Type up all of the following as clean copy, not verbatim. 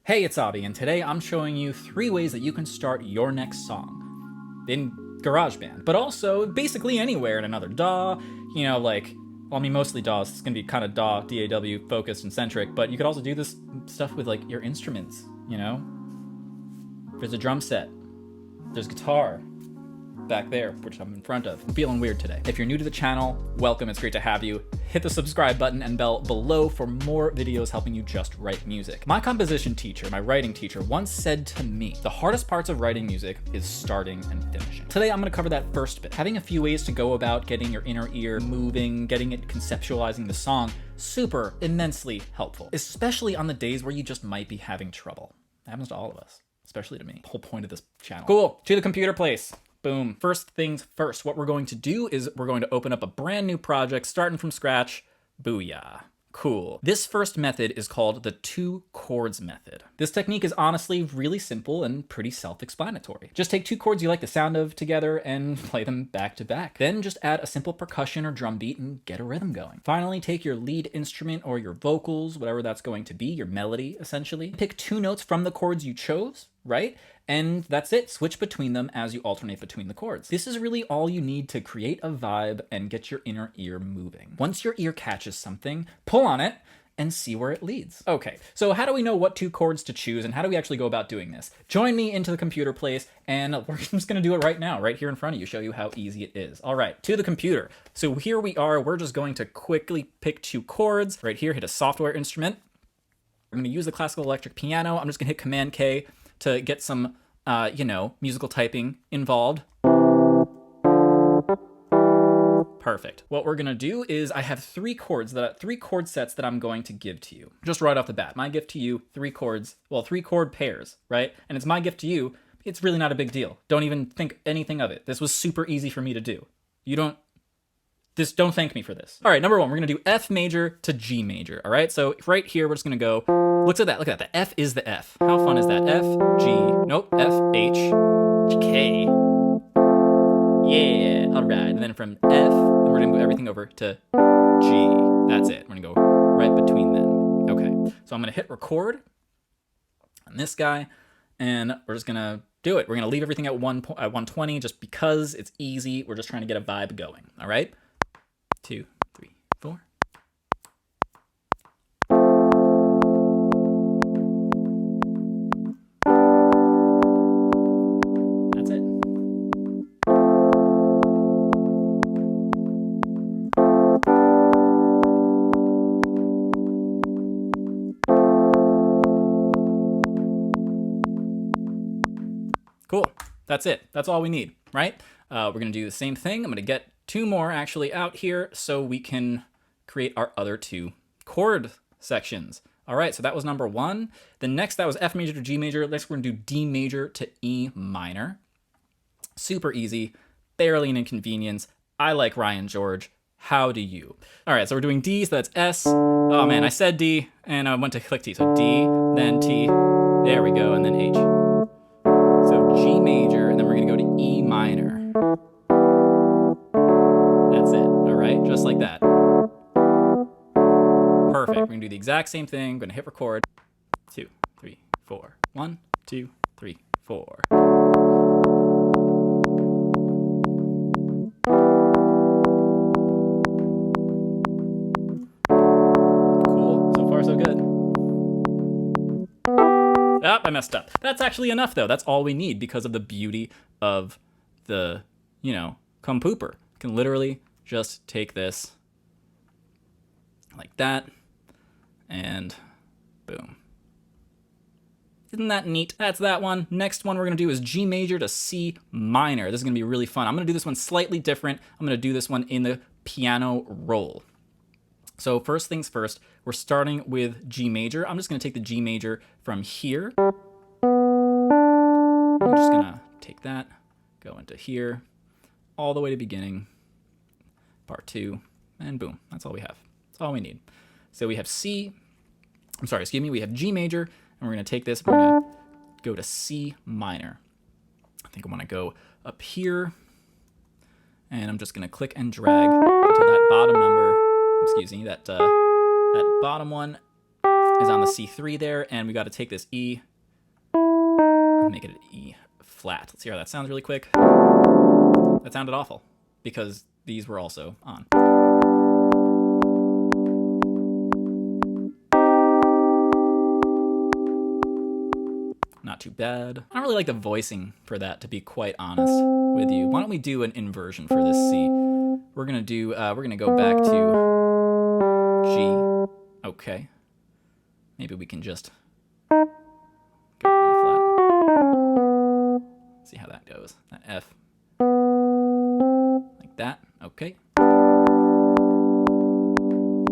Hey, it's Abby, and today I'm showing you 3 ways that you can start your next song in GarageBand, but also basically anywhere in another DAW, mostly DAWs. It's gonna be kind of DAW, DAW focused and centric, but you could also do this stuff with like your instruments, There's a drum set, there's guitar, back there, which I'm in front of. I'm feeling weird today. If you're new to the channel, welcome, it's great to have you. Hit the subscribe button and bell below for more videos helping you just write music. My composition teacher, my writing teacher, once said to me, the hardest parts of writing music is starting and finishing. Today I'm gonna cover that first bit. Having a few ways to go about getting your inner ear moving, getting it conceptualizing the song, super immensely helpful, especially on the days where you just might be having trouble. It happens to all of us, especially to me. The whole point of this channel. Cool, to the computer place. Boom. First things first, what we're going to do is we're going to open up a brand new project, starting from scratch. Booyah. Cool. This first method is called the 2 chords method. This technique is honestly really simple and pretty self-explanatory. Just take 2 chords you like the sound of together and play them back to back. Then just add a simple percussion or drum beat and get a rhythm going. Finally, take your lead instrument or your vocals, whatever that's going to be, your melody essentially. Pick 2 notes from the chords you chose, right? And that's it. Switch between them as you alternate between the chords. This is really all you need to create a vibe and get your inner ear moving. Once your ear catches something, pull on it and see where it leads. Okay, so how do we know what 2 chords to choose and how do we actually go about doing this? Join me into the computer place and we're just gonna do it right now, right here in front of you, show you how easy it is. All right, to the computer. So here we are, we're just going to quickly pick 2 chords. Right here, hit a software instrument. I'm gonna use the classical electric piano. I'm just gonna hit Command K to get some, musical typing involved. Perfect. What we're gonna do is I have 3 chord sets that I'm going to give to you. Just right off the bat, my gift to you, 3 chord pairs, right? And it's my gift to you. It's really not a big deal. Don't even think anything of it. This was super easy for me to do. Don't thank me for this. All right, number 1, we're gonna do F major to G major, all right? So right here, we're just gonna go, look at that, the F is the F. How fun is that? F, G, nope, F, H, K. Yeah, all right, and then from F, then we're gonna move everything over to G. That's it, we're gonna go right between them. Okay, so I'm gonna hit record on this guy, and we're just gonna do it. We're gonna leave everything at 120 just because it's easy. We're just trying to get a vibe going, all right? 2, 3, 4. That's it. Cool. That's it. That's all we need, right? We're gonna do the same thing. I'm gonna get 2 more actually out here so we can create our other 2 chord sections. All right, so that was number 1. The next, that was F major to G major. Next, we're gonna do D major to E minor. Super easy, barely an inconvenience. I like Ryan George. How do you? All right, so we're doing D, so that's S. Oh man, I said D and I went to click T. So D, then T, there we go, and then H. So G major, and then we're gonna go to E minor. That's it, all right? Just like that. Perfect, we're gonna do the exact same thing. I'm gonna hit record. 2, 3, 4. 1, 2, 3, 4. Cool, so far so good. Oh, I messed up. That's actually enough though. That's all we need because of the beauty of the, Compooper. You can literally just take this like that and boom. Isn't that neat? That's that one. Next one we're gonna do is G major to C minor. This is gonna be really fun. I'm gonna do this one slightly different. I'm gonna do this one in the piano roll. So first things first, we're starting with G major. I'm just gonna take the G major from here. I'm just gonna take that, go into here, all the way to beginning, part 2, and boom, that's all we have. That's all we need. So we have we have G major, and we're gonna take this, we're gonna go to C minor. I think I wanna go up here, and I'm just gonna click and drag until that bottom number, that bottom one is on the C3 there, and we got to take this E and make it an E flat. Let's hear how that sounds really quick. That sounded awful because these were also on. Not too bad. I don't really like the voicing for that, to be quite honest with you. Why don't we do an inversion for this C? We're gonna go back to G. Okay. Maybe we can just go to E flat. See how that goes. That F. Like that. Okay.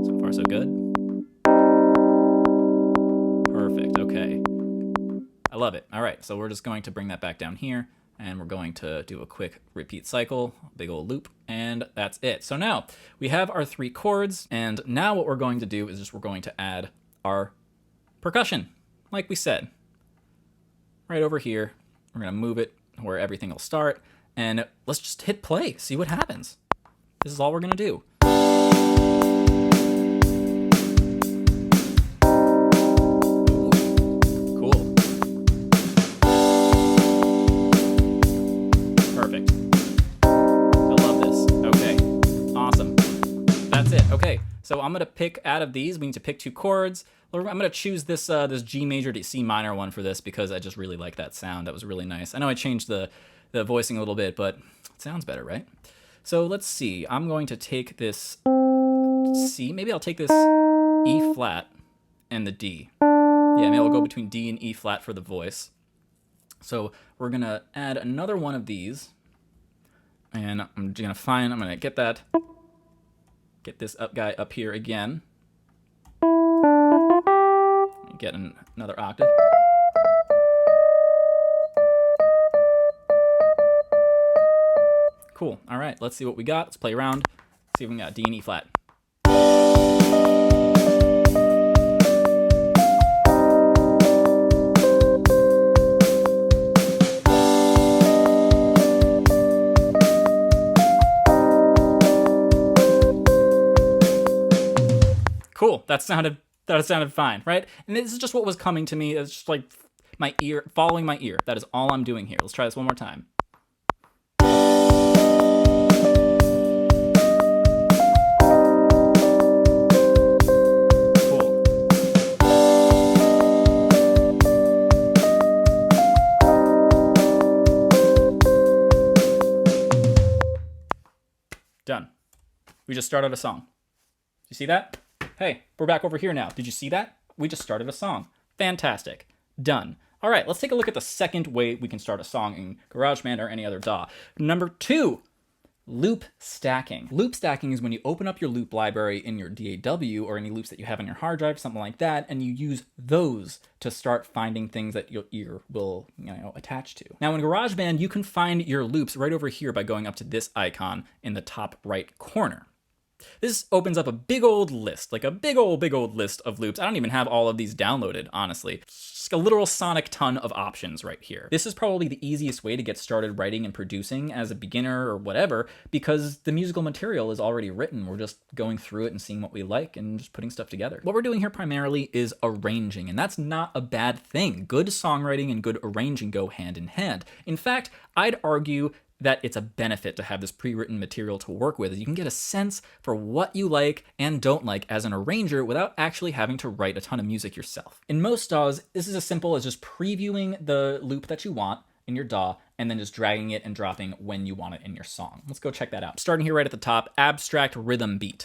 So far so good. Perfect. Okay. I love it. All right, so we're just going to bring that back down here, and we're going to do a quick repeat cycle, big old loop, and that's it. So now we have our 3 chords, and now what we're going to do is we're going to add our percussion, like we said. Right over here, we're gonna move it where everything will start, and let's just hit play, see what happens. This is all we're gonna do. Okay, so I'm gonna pick out of these. We need to pick 2 chords. I'm gonna choose this this G major to C minor one for this because I just really like that sound. That was really nice. I know I changed the voicing a little bit, but it sounds better, right? So let's see. I'm going to take this C. Maybe I'll take this E flat and the D. Yeah, maybe I'll go between D and E flat for the voice. So we're gonna add another one of these, and I'm gonna get that. Get this guy up here again. Get another octave. Cool. All right, let's see what we got. Let's play around. See if we got D and E flat. Cool. That sounded fine, right? And this is just what was coming to me. It's just like my ear, following my ear. That is all I'm doing here. Let's try this one more time. Cool. Done. We just started a song. You see that? Hey, we're back over here now. Did you see that? We just started a song. Fantastic. Done. All right, let's take a look at the second way we can start a song in GarageBand or any other DAW. Number 2, loop stacking. Loop stacking is when you open up your loop library in your DAW or any loops that you have on your hard drive, something like that, and you use those to start finding things that your ear will, attach to. Now in GarageBand, you can find your loops right over here by going up to this icon in the top right corner. This opens up a big old list, like a big old list of loops. I don't even have all of these downloaded, honestly. Just a literal sonic ton of options right here. This is probably the easiest way to get started writing and producing as a beginner or whatever, because the musical material is already written. We're just going through it and seeing what we like and just putting stuff together. What we're doing here primarily is arranging, and that's not a bad thing. Good songwriting and good arranging go hand in hand. In fact, I'd argue that it's a benefit to have this pre-written material to work with. You can get a sense for what you like and don't like as an arranger without actually having to write a ton of music yourself. In most DAWs, this is as simple as just previewing the loop that you want in your DAW and then just dragging it and dropping when you want it in your song. Let's go check that out. Starting here right at the top, abstract rhythm beat.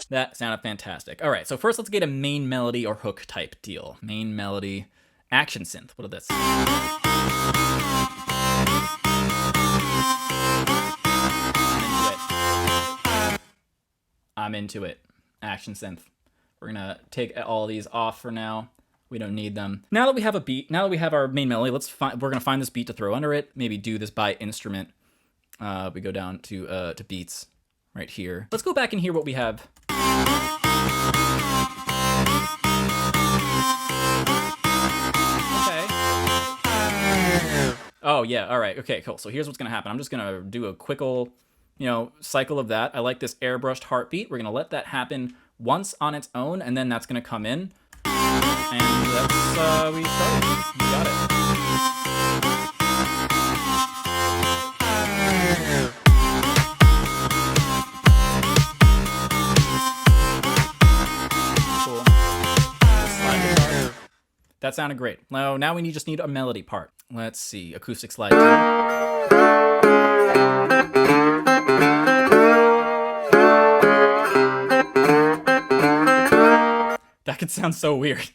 That sounded fantastic. All right, so first let's get a main melody or hook type deal. Main melody. Action synth. What is this? I'm into it. Action synth. We're gonna take all these off for now. We don't need them. Now that we have a beat, now that we have our main melody, we're gonna find this beat to throw under it. Maybe do this by instrument. We go down to beats right here. Let's go back and hear what we have. Oh, yeah, all right, okay, cool. So here's what's gonna happen. I'm just gonna do a quick ol' cycle of that. I like this airbrushed heartbeat. We're going to let that happen once on its own, and then that's going to come in. And that's, we started. You got it. Cool. Slide guitar. That sounded great. Now we just need a melody part. Let's see. Acoustic slide 2. That could sound so weird.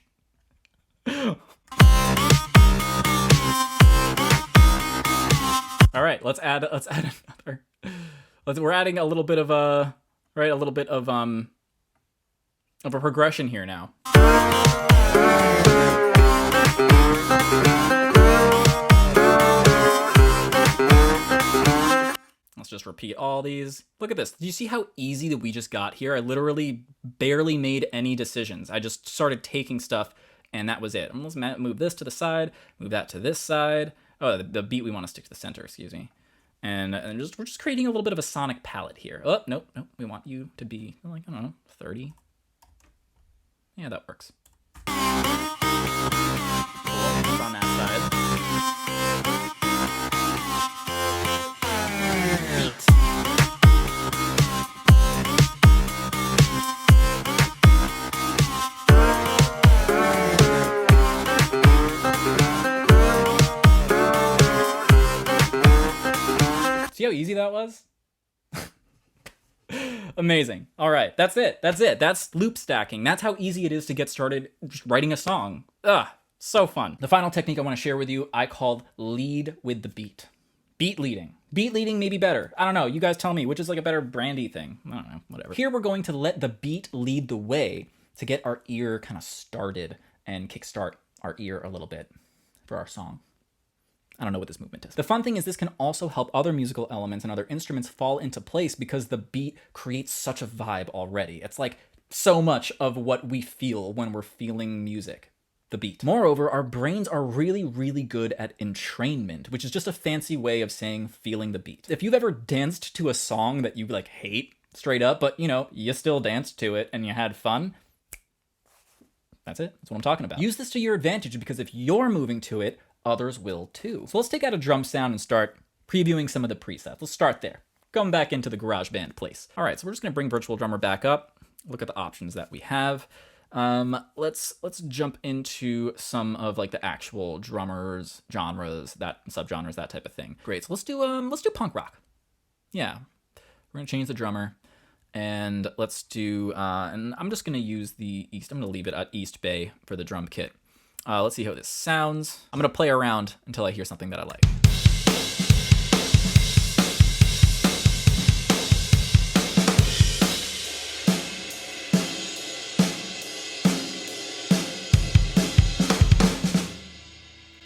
All right, let's add another. We're adding a little bit of a progression here now. Let's just repeat all these. Look at this. Do you see how easy that we just got here? I literally barely made any decisions. I just started taking stuff, and that was it. And let's move this to the side, move that to this side. Oh, the beat we want to stick to the center, excuse me. And we're just creating a little bit of a sonic palette here. Oh, nope. We want you to be, like, I don't know, 30. Yeah, that works. Cool. On that side. See how easy that was? Amazing. All right, that's it. That's loop stacking. That's how easy it is to get started just writing a song. So fun. The final technique I want to share with you, I called lead with the beat. Beat leading. Beat leading may be better. I don't know. You guys tell me, which is like a better brandy thing. I don't know, whatever. Here we're going to let the beat lead the way to get our ear kind of started and kickstart our ear a little bit for our song. I don't know what this movement is. The fun thing is this can also help other musical elements and other instruments fall into place because the beat creates such a vibe already. It's like so much of what we feel when we're feeling music. The beat. Moreover, our brains are really, really good at entrainment, which is just a fancy way of saying feeling the beat. If you've ever danced to a song that you like hate straight up, but you still danced to it and you had fun, that's it. That's what I'm talking about. Use this to your advantage because if you're moving to it, others will too. So let's take out a drum sound and start previewing some of the presets. Let's start there. Going back into the GarageBand place. All right, so we're just gonna bring Virtual Drummer back up. Look at the options that we have. Let's jump into some of like the actual drummers, genres, that subgenres, that type of thing. Great. So let's do punk rock. Yeah, we're gonna change the drummer, and let's do. And I'm just gonna use the East. I'm gonna leave it at East Bay for the drum kit. Let's see how this sounds. I'm gonna play around until I hear something that I like.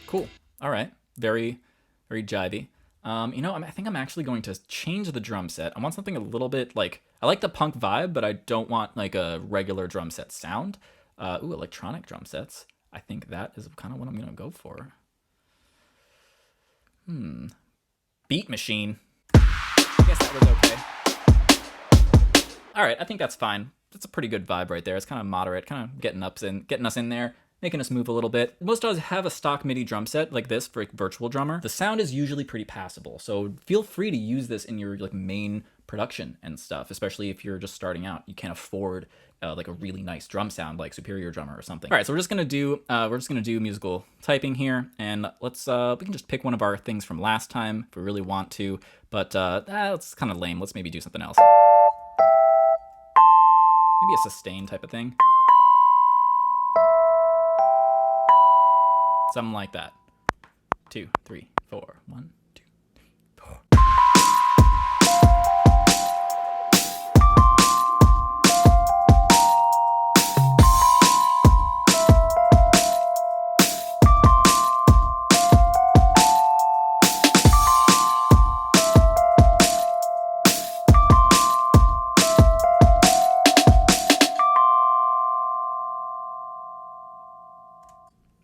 Cool. All right. Very, very jivey. I think I'm actually going to change the drum set. I want something a little bit like, I like the punk vibe, but I don't want like a regular drum set sound. Electronic drum sets. I think that is kind of what I'm going to go for. Beat machine. I guess that was okay. All right, I think that's fine. That's a pretty good vibe right there. It's kind of moderate, kind of getting us in there, making us move a little bit. Most DAWs have a stock MIDI drum set like this for a virtual drummer. The sound is usually pretty passable, so feel free to use this in your like main production and stuff, especially if you're just starting out. You can't afford like a really nice drum sound like Superior Drummer or something. All right, so we're just gonna do musical typing here, and let's we can just pick one of our things from last time if we really want to, but that's kind of lame. Let's maybe do something else. Maybe a sustain type of thing. Something like that. 2, 3, 4. 1, 2, 3, 4.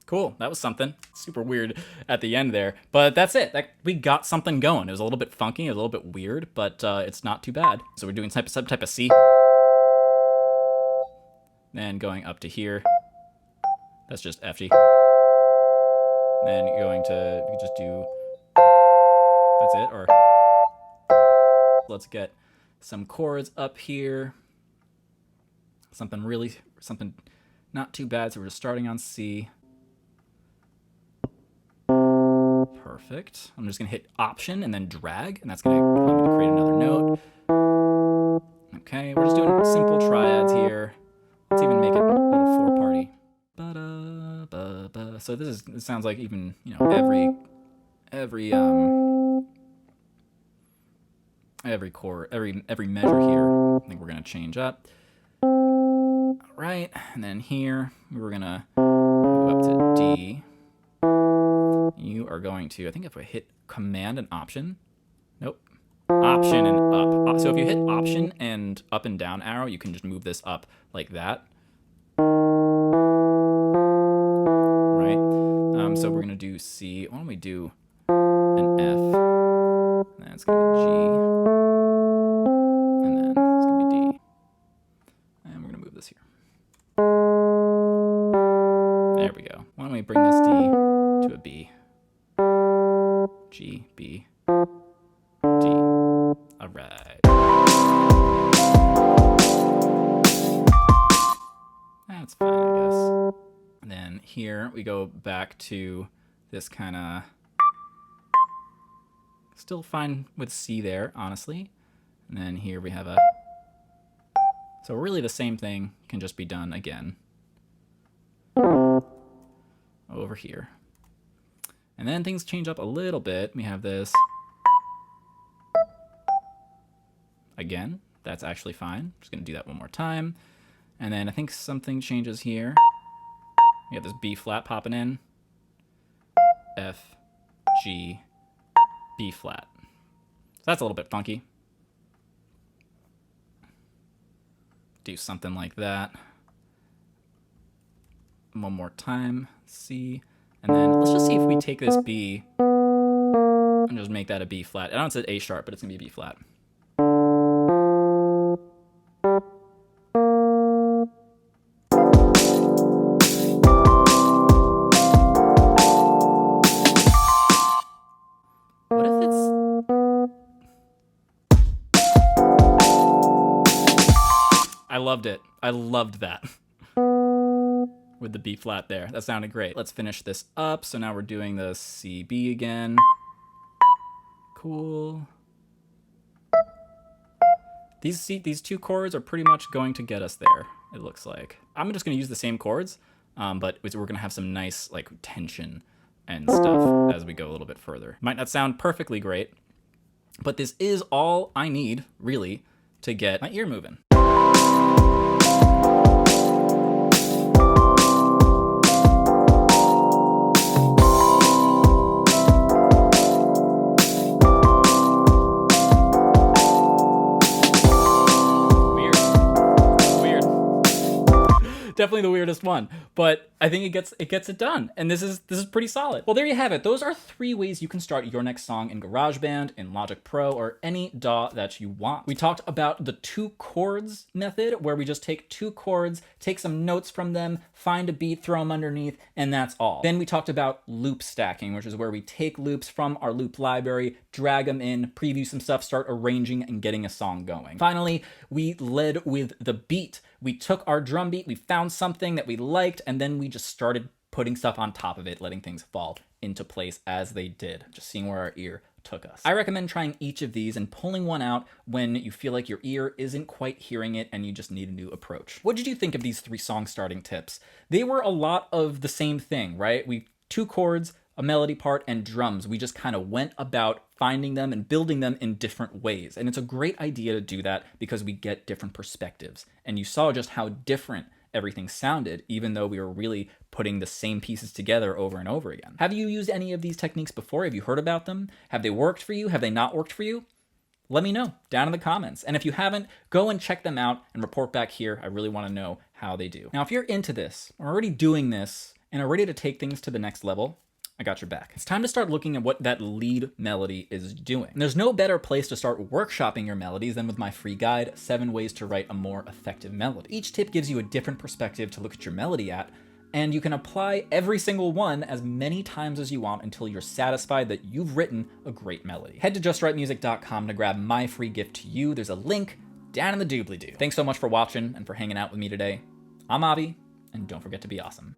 Cool, that was something. Super weird at the end there, but that's it. We got something going. It was a little bit funky, a little bit weird, but it's not too bad. So we're doing type of C. Then going up to here. That's just F G. Then going to, you can just do, that's it, or let's get some chords up here. Something not too bad, so we're just starting on C. Perfect. I'm just gonna hit Option and then drag, and that's gonna allow me to create another note. Okay, we're just doing simple triads here. Let's even make it a little 4-party. So this sounds like even, you know, every chord, every measure here. I think we're gonna change up. All right, and then here we're gonna go up to D. You are going to, I think if I hit Command and Option, nope, Option and up. So if you hit Option and up and down arrow, you can just move this up like that. Right? So we're gonna do C. Why don't we do an F? That's gonna be G. And then it's gonna be D. And we're gonna move this here. There we go. Why don't we bring this D to a B? G, B, D. All right. That's fine, I guess. And then here we go back to this kind of, still fine with C there, honestly. And then here we have a, so really the same thing can just be done again over here. And then things change up a little bit. We have this. Again, that's actually fine. I'm just gonna do that one more time. And then I think something changes here. We have this B flat popping in. F, G, B flat. So that's a little bit funky. Do something like that. One more time, C. And then let's just see if we take this B and just make that a B flat. I know it said A sharp, but it's gonna be a B flat. What if it's... I loved it. I loved that. With the B flat there. That sounded great. Let's finish this up. So now we're doing the C, B again. Cool. These two chords are pretty much going to get us there, it looks like. I'm just gonna use the same chords, but we're gonna have some nice like tension and stuff as we go a little bit further. Might not sound perfectly great, but this is all I need, really, to get my ear moving. Definitely the weirdest one, but I think it gets it done, and this is pretty solid. Well, there you have it. Those are 3 ways you can start your next song in GarageBand, in Logic Pro, or any DAW that you want. We talked about the 2 chords method, where we just take 2 chords, take some notes from them, find a beat, throw them underneath, and that's all. Then we talked about loop stacking, which is where we take loops from our loop library, drag them in, preview some stuff, start arranging and getting a song going. Finally, we led with the beat. We took our drum beat, we found something that we liked, and then we just started putting stuff on top of it, letting things fall into place as they did, just seeing where our ear took us. I recommend trying each of these and pulling one out when you feel like your ear isn't quite hearing it and you just need a new approach. What did you think of these 3 song starting tips? They were a lot of the same thing, right? 2 chords, a melody part, and drums. We just kind of went about finding them and building them in different ways. And it's a great idea to do that because we get different perspectives. And you saw just how different everything sounded, even though we were really putting the same pieces together over and over again. Have you used any of these techniques before? Have you heard about them? Have they worked for you? Have they not worked for you? Let me know down in the comments. And if you haven't, go and check them out and report back here. I really want to know how they do. Now, if you're into this, or already doing this, and are ready to take things to the next level, I got your back. It's time to start looking at what that lead melody is doing. And there's no better place to start workshopping your melodies than with my free guide, 7 Ways to Write a More Effective Melody. Each tip gives you a different perspective to look at your melody at, and you can apply every single one as many times as you want until you're satisfied that you've written a great melody. Head to justwritemusic.com to grab my free gift to you. There's a link down in the doobly-doo. Thanks so much for watching and for hanging out with me today. I'm Avi, and don't forget to be awesome.